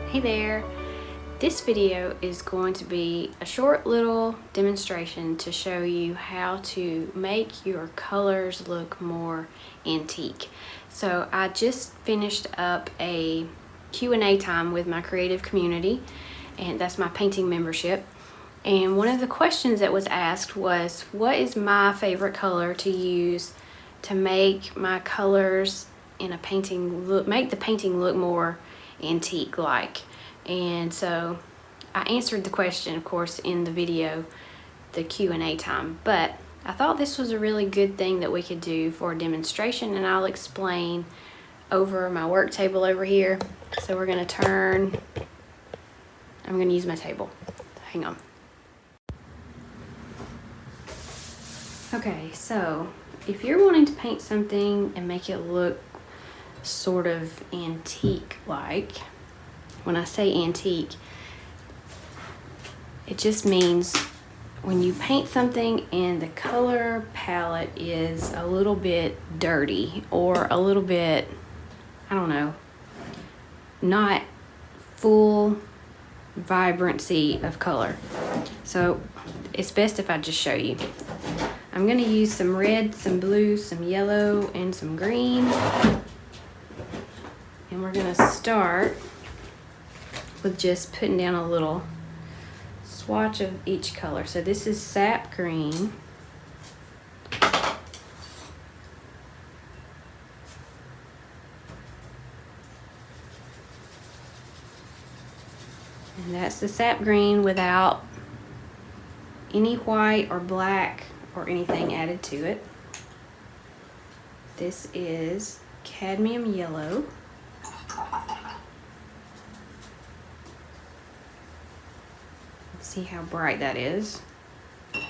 Hey there! This video is going to be a short little demonstration to show you how to make your colors look more antique. So I just finished up a Q&A time with my creative community, and that's my painting membership. And one of the questions that was asked was, what is my favorite color to use to make my colors in a painting make the painting look more antique like? And so I answered the question, of course, in the video, the Q&A time, but I thought this was a really good thing that we could do for a demonstration, and I'll explain over my work table over here. So we're going to I'm going to use my table. Hang on. Okay, so if you're wanting to paint something and make it look sort of antique like, when I say antique, it just means when you paint something and the color palette is a little bit dirty or a little bit, I don't know, not full vibrancy of color. So it's best if I just show you. I'm going to use some red, some blue, some yellow, and some green. And we're going to start with just putting down a little swatch of each color. So this is sap green. And that's the sap green without any white or black or anything added to it. This is cadmium yellow. See how bright that is. So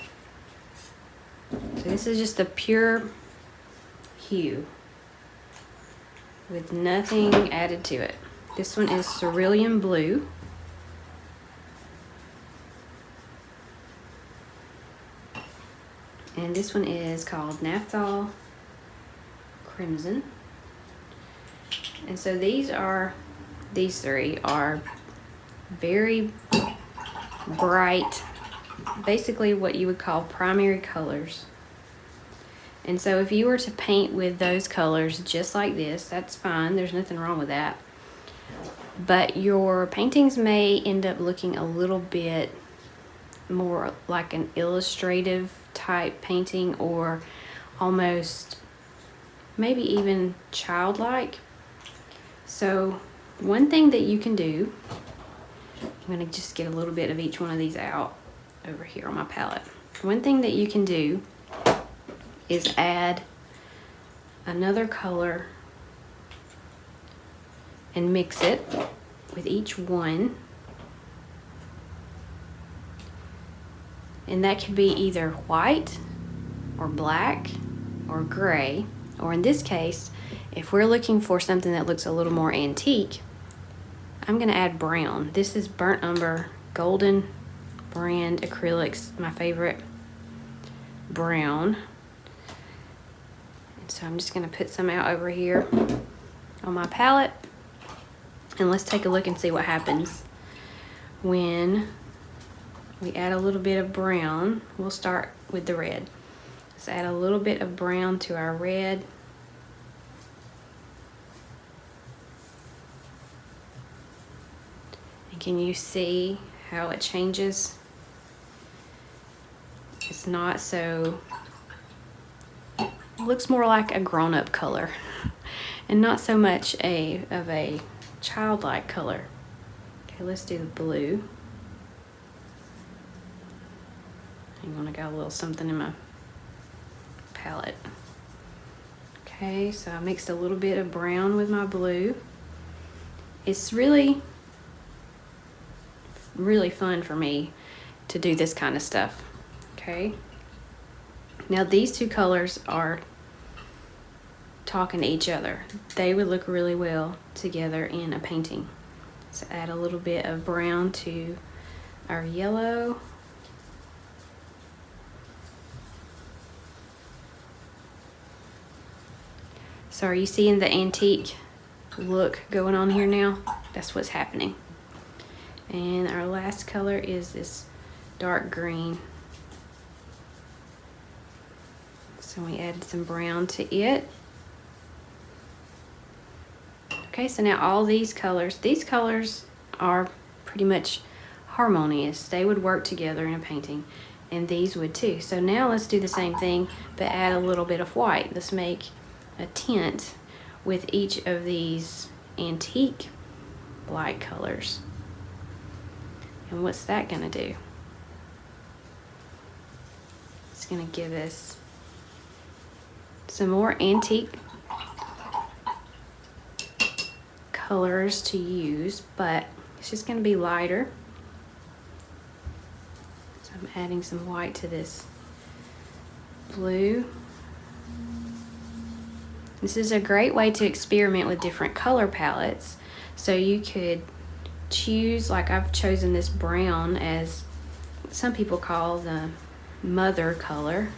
this is just a pure hue with nothing added to it. This one is cerulean blue. And this one is called Naphthol Crimson. And so these three are very bright, basically what you would call primary colors. And so if you were to paint with those colors just like this, that's fine, there's nothing wrong with that. But your paintings may end up looking a little bit more like an illustrative type painting, or almost maybe even childlike. So one thing that you can do, I'm going to just get a little bit of each one of these out over here on my palette. One thing that you can do is add another color and mix it with each one. And that could be either white or black or gray, or in this case, if we're looking for something that looks a little more antique, I'm going to add brown. This is Burnt Umber Golden brand Acrylics, my favorite brown. And so I'm just going to put some out over here on my palette, and let's take a look and see what happens when we add a little bit of brown. We'll start with the red. Let's add a little bit of brown to our red. And can you see how it changes? It's not so, it looks more like a grown-up color and not so much of a childlike color. Okay, let's do the blue. Hang on, I got a little something in my palette. Okay, so I mixed a little bit of brown with my blue. It's really fun for me to do this kind of stuff. Okay, now these two colors are talking to each other. They would look really well together in a painting. So add a little bit of brown to our yellow. So are you seeing the antique look going on here now? That's what's happening. And our last color is this dark green. So we added some brown to it. Okay, so now all these colors are pretty much harmonious. They would work together in a painting, and these would too. So now let's do the same thing, but add a little bit of white. Let's make a tint with each of these antique light colors. And what's that gonna do? It's gonna give us some more antique colors to use, but it's just gonna be lighter. So I'm adding some white to this blue. This is a great way to experiment with different color palettes. So you could choose, like I've chosen this brown as some people call the mother color.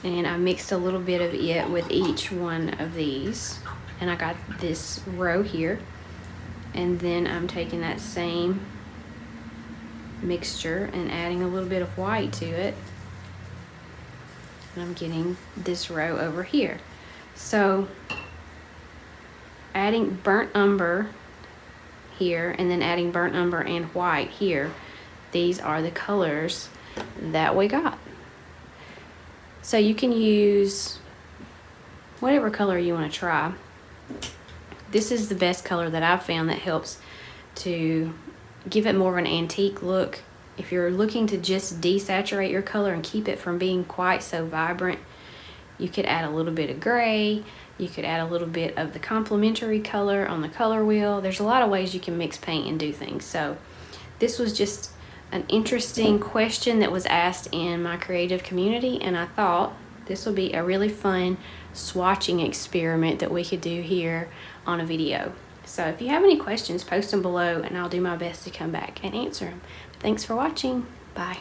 And I mixed a little bit of it with each one of these. And I got this row here. And then I'm taking that same mixture and adding a little bit of white to it. And I'm getting this row over here. So adding burnt umber here and then adding burnt umber and white here, these are the colors that we got. So you can use whatever color you want to try. This is the best color that I've found that helps to give it more of an antique look. If you're looking to just desaturate your color and keep it from being quite so vibrant, you could add a little bit of gray. You could add a little bit of the complementary color on the color wheel. There's a lot of ways you can mix paint and do things. So this was just an interesting question that was asked in my creative community, and I thought this would be a really fun swatching experiment that we could do here on a video. So if you have any questions, post them below and I'll do my best to come back and answer them. Thanks for watching. Bye.